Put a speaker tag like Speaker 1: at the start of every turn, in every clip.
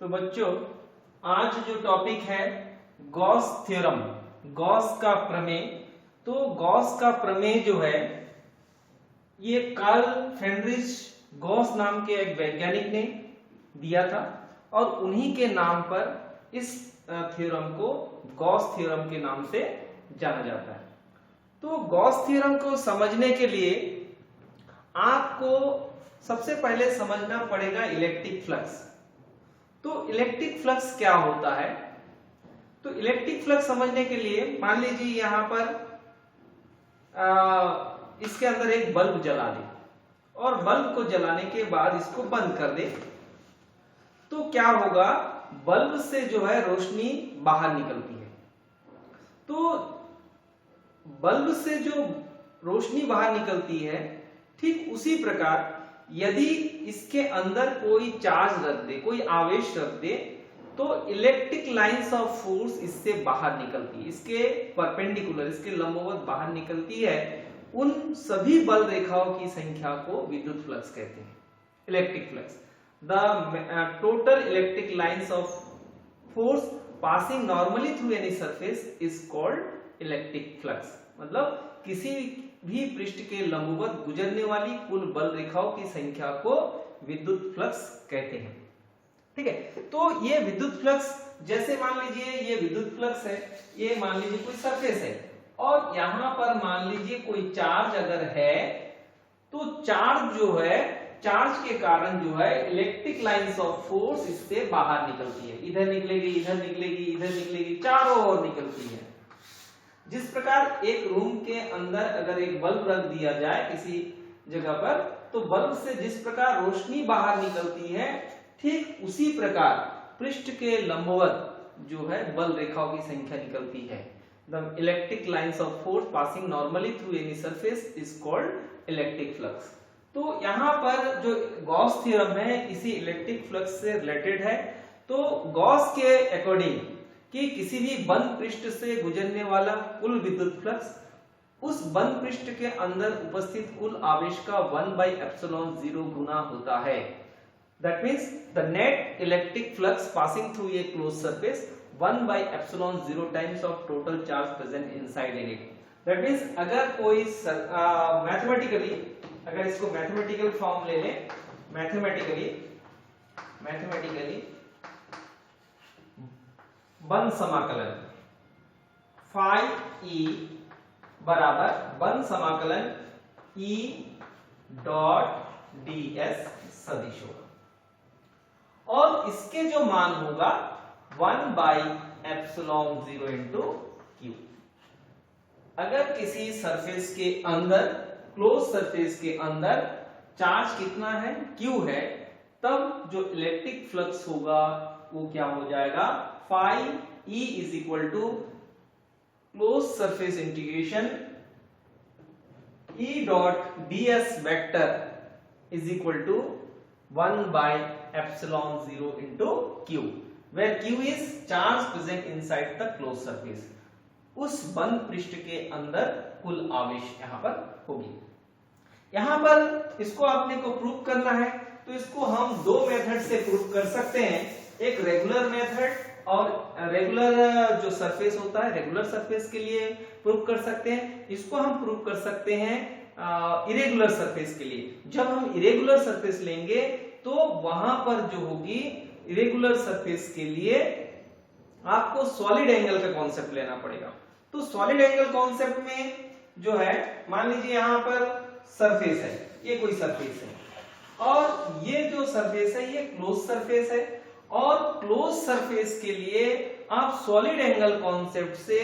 Speaker 1: तो बच्चों आज जो टॉपिक है गॉस थ्योरम, गॉस का प्रमेय। तो गॉस का प्रमेय जो है ये कार्ल फ्रेडरिच गॉस नाम के एक वैज्ञानिक ने दिया था और उन्हीं के नाम पर इस थ्योरम को गॉस थ्योरम के नाम से जाना जाता है। तो गॉस थ्योरम को समझने के लिए आपको सबसे पहले समझना पड़ेगा इलेक्ट्रिक फ्लक्स। तो इलेक्ट्रिक फ्लक्स क्या होता है? तो इलेक्ट्रिक फ्लक्स समझने के लिए मान लीजिए यहां पर इसके अंदर एक बल्ब जला दे और बल्ब को जलाने के बाद इसको बंद कर दे, तो क्या होगा? बल्ब से जो है रोशनी बाहर निकलती है। तो बल्ब से जो रोशनी बाहर निकलती है, ठीक उसी प्रकार यदि इसके अंदर कोई चार्ज रख दे, कोई आवेश रख दे, तो इलेक्ट्रिक लाइंस ऑफ फोर्स इससे बाहर निकलती है, इसके परपेंडिकुलर, इसके लंबवत बाहर निकलती है। उन सभी बल रेखाओं की संख्या को विद्युत फ्लक्स कहते हैं, electric flux. The total electric lines of force passing normally through any surface is called electric flux. मतलब किसी भी पृष्ठ के लंबवत गुजरने वाली कुल बल रेखाओं की संख्या को विद्युत फ्लक्स कहते हैं। ठीक है, तो ये विद्युत फ्लक्स, जैसे मान लीजिए ये विद्युत फ्लक्स है, ये मान लीजिए कोई सरफेस है और यहां पर मान लीजिए कोई चार्ज अगर है, तो चार्ज जो है, चार्ज के कारण जो है इलेक्ट्रिक लाइंस ऑफ फोर्स इससे बाहर निकलती है, इधर निकलेगी, इधर निकलेगी, इधर निकलेगी, चारों ओर निकलती है। जिस प्रकार एक रूम के अंदर अगर एक बल्ब रख दिया जाए किसी जगह पर, तो बल्ब से जिस प्रकार रोशनी बाहर निकलती है, ठीक उसी प्रकार पृष्ठ के लंबवत जो है बल रेखाओं की संख्या निकलती है। The electric lines of force passing normally through any surface is called electric flux. तो यहाँ पर जो गॉस थ्योरम है इसी इलेक्ट्रिक फ्लक्स से रिलेटेड है। तो गॉस के अकॉर्डिंग कि किसी भी बंद पृष्ठ से गुजरने वाला कुल विद्युत फ्लक्स उस बंद पृष्ठ के अंदर उपस्थित कुल आवेश का 1/ε0 गुना होता है। That means the net electric flux passing through a closed surface 1/ε0 times of total charge present inside in it. That means अगर कोई मैथमेटिकली, अगर इसको मैथमेटिकल फॉर्म ले लें, मैथमेटिकली बंद समाकलन फाई ई बराबर बंद समाकलन ई डॉट ds सदिश होगा और इसके जो मान होगा 1/ε0 इंटू क्यू। अगर किसी सरफेस के अंदर, क्लोज सरफेस के अंदर चार्ज कितना है? क्यू है, तब जो इलेक्ट्रिक फ्लक्स होगा वो क्या हो जाएगा? Phi E is equal to close surface integration E dot ds vector is equal to 1/ε0 into q, where q is charge present inside the closed surface। उस बंद पृष्ठ के अंदर कुल आवेश यहां पर होगी। यहां पर इसको आपने को प्रूव करना है, तो इसको हम दो मेथड से प्रूव कर सकते हैं, एक रेगुलर मेथड और रेगुलर जो सरफेस होता है, रेगुलर सरफेस के लिए प्रूव कर सकते हैं। इसको हम प्रूव कर सकते हैं इरेगुलर सरफेस के लिए। जब हम इरेगुलर सरफेस लेंगे तो वहां पर जो होगी इरेगुलर सरफेस के लिए आपको सॉलिड एंगल का कॉन्सेप्ट लेना पड़ेगा। तो सॉलिड एंगल कॉन्सेप्ट में जो है, मान लीजिए यहां पर सरफेस है, ये कोई सरफेस है और ये जो सरफेस है ये क्लोज सरफेस है, और क्लोज सरफेस के लिए आप सॉलिड एंगल कॉन्सेप्ट से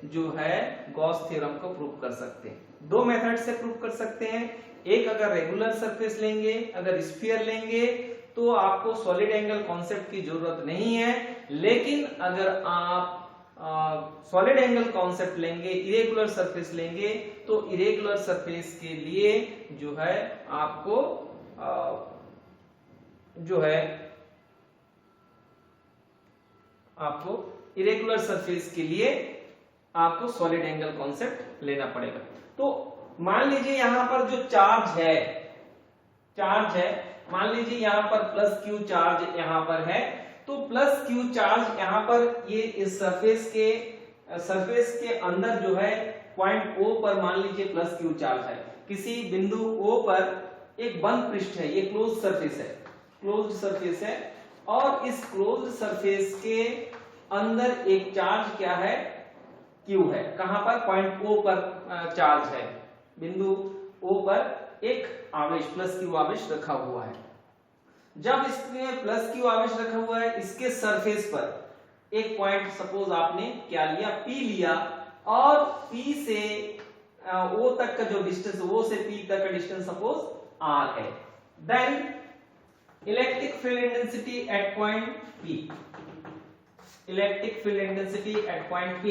Speaker 1: जो है गॉस थ्योरम को प्रूव कर सकते हैं। दो मेथड से प्रूव कर सकते हैं, एक अगर रेगुलर सरफेस लेंगे, अगर स्फीयर लेंगे तो आपको सॉलिड एंगल कॉन्सेप्ट की जरूरत नहीं है। लेकिन अगर आप सॉलिड एंगल कॉन्सेप्ट लेंगे, इरेगुलर सरफेस लेंगे, तो इरेगुलर सरफेस के लिए जो है आपको इरेगुलर सरफेस के लिए आपको सॉलिड एंगल कॉन्सेप्ट लेना पड़ेगा। तो मान लीजिए यहां पर जो चार्ज है, मान लीजिए यहां पर प्लस क्यू चार्ज यहां पर है, तो प्लस क्यू चार्ज यहाँ पर ये इस सरफेस के अंदर जो है पॉइंट O पर मान लीजिए प्लस क्यू चार्ज है, किसी बिंदु O पर एक बंद पृष्ठ है, ये क्लोज सरफेस है और इस क्लोज सरफेस के अंदर एक चार्ज क्या है, Q है। कहां पर? पॉइंट O पर चार्ज है, बिंदु O पर एक आवेश प्लस क्यू आवेश रखा हुआ है। जब इसमें प्लस क्यू आवेश रखा हुआ है, इसके सरफेस पर एक पॉइंट सपोज आपने क्या लिया, P लिया और P से O तक का जो डिस्टेंस, O से P तक का डिस्टेंस सपोज R है। Then electric field intensity at point P, electric field intensity at point P,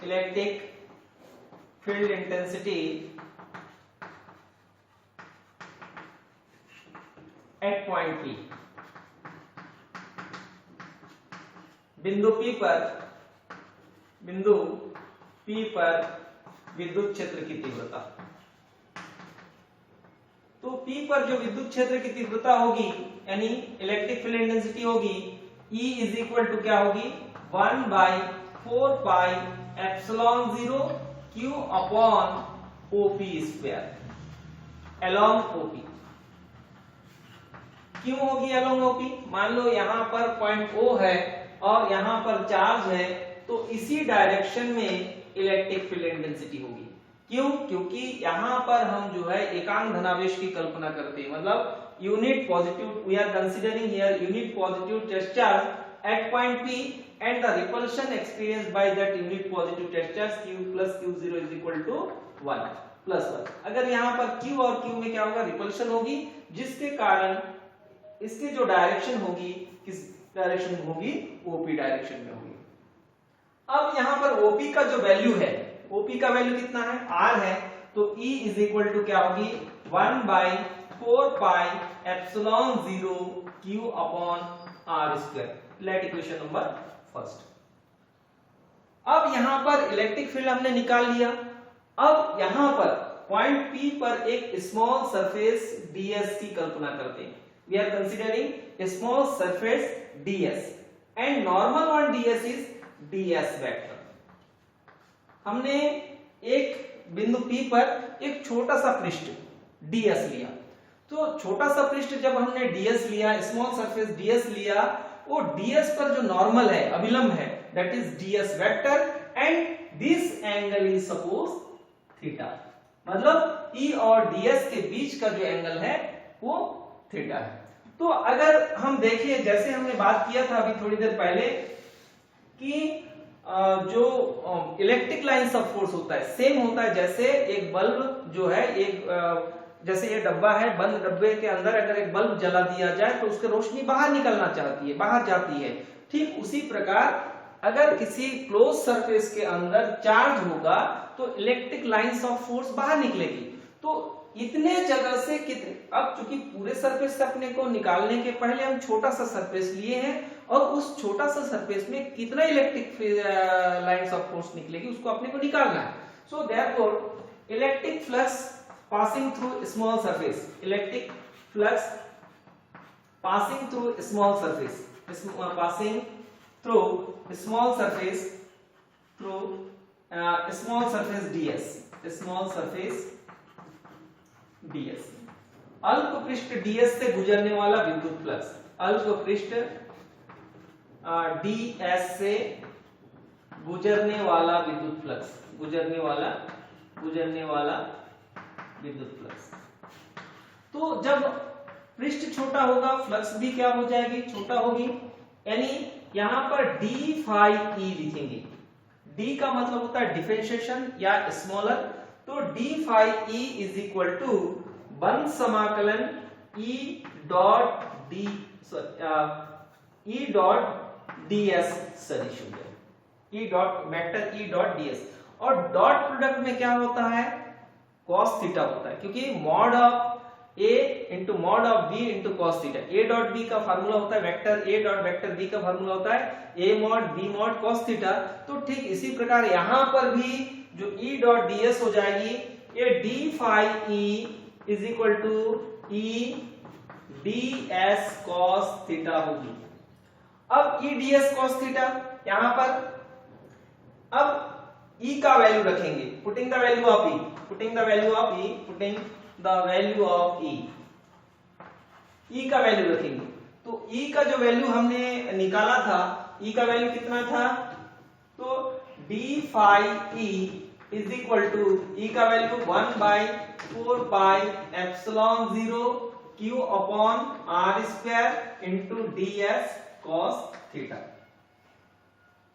Speaker 1: electric field intensity at point P, बिंदु P पर विद्युत क्षेत्र की तीव्रता। तो P पर जो विद्युत क्षेत्र की तीव्रता होगी यानी इलेक्ट्रिक फील्ड इंटेंसिटी होगी, E इज इक्वल टू क्या होगी, 1/4 pi epsilon 0 Q upon OP square along OP। क्यों होगी अलोंग OP? मान लो यहां पर पॉइंट O है और यहां पर चार्ज है, तो इसी डायरेक्शन में इलेक्ट्रिक फील्ड इंटेंसिटी होगी। क्यों? क्योंकि यहां पर हम जो है एकांक धनावेश की कल्पना करते हैं, मतलब unit positive, we are considering here unit positive test charge at point P and the repulsion experienced by that unit positive test charge Q plus Q0 is equal to 1 plus 1। अगर यहाँ पर Q और Q में क्या होगा, repulsion होगी, जिसके कारण इसकी जो डायरेक्शन होगी, किस डायरेक्शन में होगी, OP डायरेक्शन में होगी। अब यहाँ पर OP का जो वैल्यू है, OP का वैल्यू कितना है, R है, तो E इज इक्वल टू क्या होगी, 1/4 pi epsilon 0 Q upon R square. Let equation number first. अब यहां पर इलेक्ट्रिक फील्ड हमने निकाल लिया। अब यहां पर पॉइंट P पर एक स्मॉल सरफेस ds की कल्पना करते हैं। We are considering small surface ds and normal on ds is ds vector. हमने एक बिंदु P पर एक छोटा सा पृष्ठ ds लिया, तो छोटा सा पृष्ठ जब हमने ds लिया, स्मॉल सरफेस ds लिया, वो ds पर जो नॉर्मल है, अभिलंब है, that is ds vector and this angle is suppose theta. मतलब E और ds के बीच का जो एंगल है वो थीटा है। तो अगर हम देखें, जैसे हमने बात किया था अभी थोड़ी देर पहले कि जो इलेक्ट्रिक लाइंस ऑफ फोर्स होता है सेम होता है, जैसे एक बल्ब जो है, एक जैसे ये डब्बा है, बंद डब्बे के अंदर अगर एक बल्ब जला दिया जाए तो उसकी रोशनी बाहर निकलना चाहती है, बाहर जाती है। ठीक उसी प्रकार अगर किसी क्लोज सरफेस के अंदर चार्ज होगा तो इलेक्ट्रिक लाइंस ऑफ फोर्स बाहर निकलेगी। तो इतने जगह से कितने, अब चूंकि पूरे सरफेस से अपने को निकालने के पहले हम छोटा सा सरफेस लिए हैं और उस छोटा सा सरफेस में कितना इलेक्ट्रिक लाइंस ऑफ फोर्स निकलेगी उसको अपने को निकालना है। So therefore electric flux passing through small surface, electric flux passing through small surface, passing through small surface, through small surface ds, small surface ds, अल्प पृष्ठ ds से गुजरने वाला विद्युत फ्लक्स, अल्प पृष्ठ ds से गुजरने वाला विद्युत फ्लक्स, गुजरने वाला विद्युत फ्लक्स। तो जब पृष्ठ छोटा होगा, फ्लक्स भी क्या हो जाएगी, छोटा होगी, यानी यहां पर d phi e लिखेंगे। d का मतलब होता है डिफरेंशिएशन या स्मॉलर, तो d phi e is equal to बंद समाकलन e डॉट ds सदिश हो गया, e dot vector e dot ds, और डॉट प्रोडक्ट में क्या होता है, cos थीटा होता है, क्योंकि mod of a into mod of b into cos theta, a dot b का फार्मूला होता है vector a dot vector b का फार्मूला होता है a mod b mod cos theta. तो ठीक इसी प्रकार यहां पर भी जो e डॉट ds हो जाएगी, ये d phi e is equal to e ds cos theta होगी। अब ई ds cos थीटा यहां पर, अब E का वैल्यू रखेंगे, putting the value of E, putting the value of E, putting the value of E, E का value रखेंगे। तो E का जो वैल्यू हमने निकाला था, E का वैल्यू कितना था, तो d phi E is equal to E का value 1/4 pi epsilon 0 Q upon R square into ds cos theta.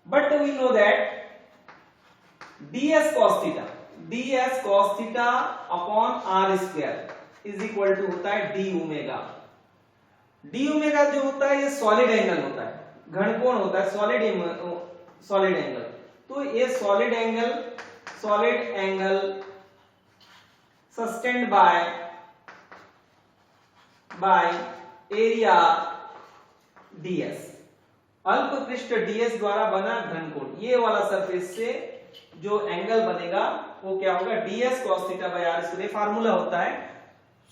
Speaker 1: But we know that ds cos theta upon r square is equal to होता है d omega. d omega जो होता है ये solid angle होता है, घनकोण होता है, सॉलिड एंगल। तो ये solid angle sustained by area ds, अल्प पृष्ठ ds द्वारा बना घनकोण। ये वाला सरफेस से जो एंगल बनेगा वो क्या होगा, ds cos theta by r square. Formula होता है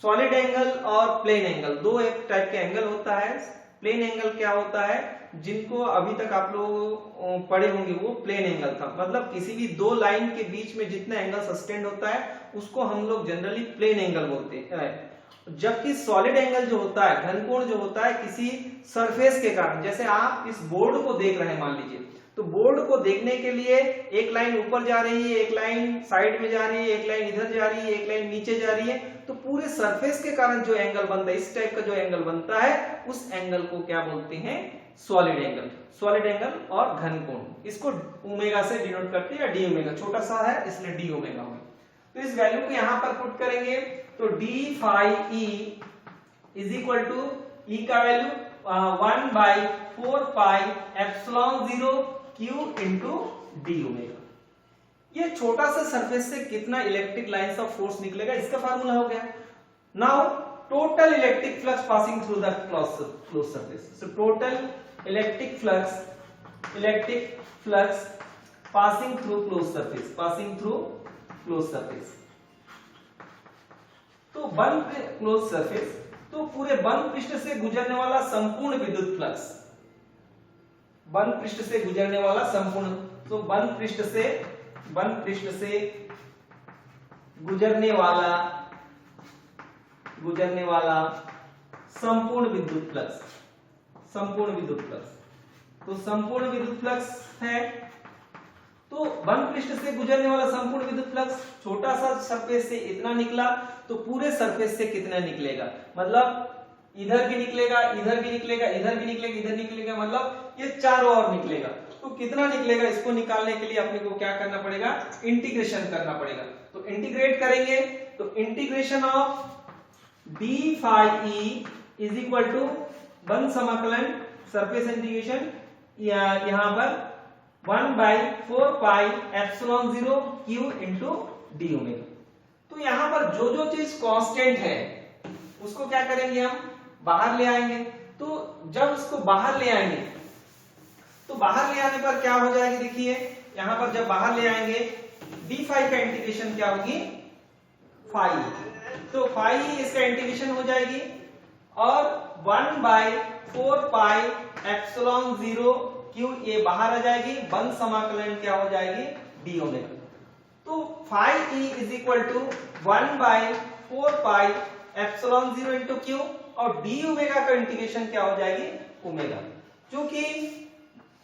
Speaker 1: सॉलिड एंगल और प्लेन एंगल, दो एक टाइप के एंगल होता है। प्लेन एंगल क्या होता है, जिनको अभी तक आप लोग पढ़े होंगे, वो प्लेन एंगल था, मतलब किसी भी दो लाइन के बीच में जितना एंगल सस्टेन्ड होता है उसको हम लोग जनरली प्लेन एंगल बोलते हैं। जबकि सॉलिड एंगल जो होता है, घनकोण जो होता है किसी सरफेस के कारण, जैसे आप इस बोर्ड को देख रहे हैं मान लीजिए, तो बोर्ड को देखने के लिए एक लाइन ऊपर जा रही है, एक लाइन साइड में जा रही है, एक लाइन इधर जा रही है, एक लाइन नीचे जा रही है, तो पूरे सरफेस के कारण जो एंगल बनता है, इस टाइप का जो एंगल बनता है, उस एंगल को क्या बोलते हैं, सॉलिड एंगल। सॉलिड एंगल और घनकोण, इसको ओमेगा से डिनोट करते हैं, या डी ओमेगा, छोटा सा है इसलिए डी ओमेगा हो। तो इस वैल्यू को यहां पर पुट करेंगे तो D phi E is equal to E का value 1/4 pi epsilon 0 Q into D omega. ये छोटा सा सरफेस से कितना इलेक्ट्रिक लाइंस ऑफ फोर्स निकलेगा, इसका फार्मूला हो गया। Now total electric flux passing through the close surface, so total electric flux passing through close surface, तो बंद क्लोज सरफेस, तो पूरे बंद पृष्ठ से गुजरने वाला संपूर्ण विद्युत फ्लक्स, बंद पृष्ठ से गुजरने वाला संपूर्ण, तो बंद पृष्ठ से गुजरने वाला संपूर्ण विद्युत फ्लक्स, तो संपूर्ण विद्युत फ्लक्स है। तो बंद पृष्ठ से गुजरने वाला संपूर्ण विद्युत फ्लक्स छोटा सा सरफेस से इतना निकला, तो पूरे सरफेस से कितना निकलेगा, मतलब इधर भी निकलेगा, इधर भी निकलेगा, इधर भी निकलेगा, इधर निकलेगा, मतलब ये चारों ओर निकलेगा। तो कितना निकलेगा, इसको निकालने के लिए अपने को क्या करना पड़ेगा, इंटीग्रेशन करना पड़ेगा। तो इंटीग्रेट करेंगे तो integration of D phi E is equal to बंद समाकलन सरफेस इंटीग्रेशन, यहां पर 1/4 pi epsilon 0 Q into D omega. तो यहां पर जो जो चीज कांस्टेंट है उसको क्या करेंगे, हम बाहर ले आएंगे। तो जब उसको बाहर ले आएंगे, तो बाहर ले आने पर क्या हो जाएगी, देखिए यहां पर जब बाहर ले आएंगे डी फाई का इंटीग्रेशन क्या होगी, फाई, तो फाई इसका इंटीग्रेशन हो जाएगी, और 1/4 पाई एप्सिलॉन 0 Q ये बाहर आ जाएगी, बंद समाकलन क्या हो जाएगी, डी ओमेगा। तो phi E is equal to 1/4 pi epsilon 0 into Q, और डी ओमेगा का इंटीग्रेशन क्या हो जाएगी, ओमेगा। क्योंकि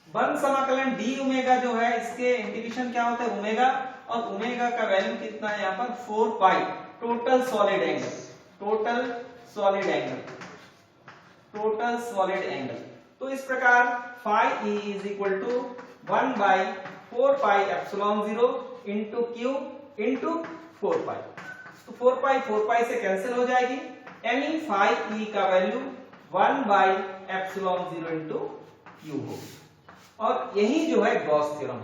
Speaker 1: बंद समाकलन डी ओमेगा जो है, इसके इंटीग्रेशन क्या होता है, ओमेगा, और ओमेगा का वैल्यू कितना है यहाँ पर 4 पाई, टोटल सॉलिड एंगल। तो इस प्रकार phi E is equal to 1/4 pi epsilon 0 into Q into 4 pi, तो 4 पाई से कैंसिल हो जाएगी, यानी फाई ई का वैल्यू 1/एप्सिलॉन 0 इंटू Q होगी। और यही जो है गॉस थ्योरम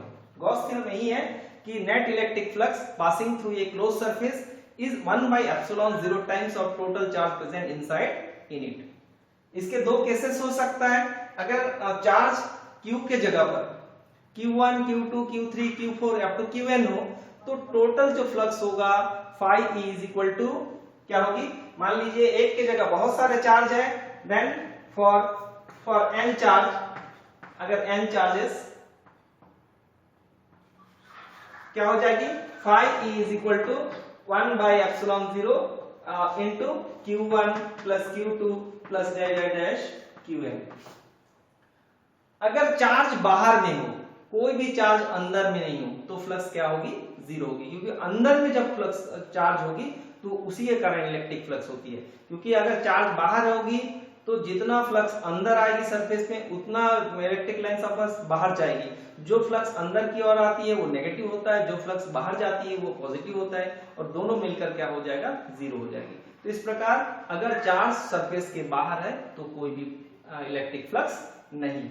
Speaker 1: यही है कि net electric flux passing through a close surface is 1/एप्सिलॉन 0 times of total charge present inside in it. इसके दो केसेस हो सकता है, अगर चार्ज Q के जगह पर Q1, Q2, Q3, Q4 up to Qn हो, तो टोटल जो फ्लक्स होगा phi E is equal to क्या होगी, मान लीजिए एक के जगह बहुत सारे चार्ज है, देन फॉर n चार्ज अगर n चार्जेस क्या हो जाएगी, phi e is equal to 1 by epsilon 0 into q1 plus q2 plus dash qn। अगर चार्ज बाहर में हो, कोई भी चार्ज अंदर में नहीं हो, तो फ्लक्स क्या होगी, जीरो होगी, क्योंकि अंदर में जब फ्लक्स चार्ज होगी तो उसी के कारण इलेक्ट्रिक फ्लक्स होती है। क्योंकि अगर चार्ज बाहर होगी तो जितना फ्लक्स अंदर आएगी सरफेस में उतना इलेक्ट्रिक लाइन सब बाहर जाएगी। जो फ्लक्स अंदर की ओर आती है वो नेगेटिव होता है, जो फ्लक्स बाहर जाती है वो पॉजिटिव होता है, और दोनों मिलकर क्या हो जाएगा, जीरो हो जाएगी। तो इस प्रकार अगर चार्ज सरफेस के बाहर है तो कोई भी इलेक्ट्रिक फ्लक्स नहीं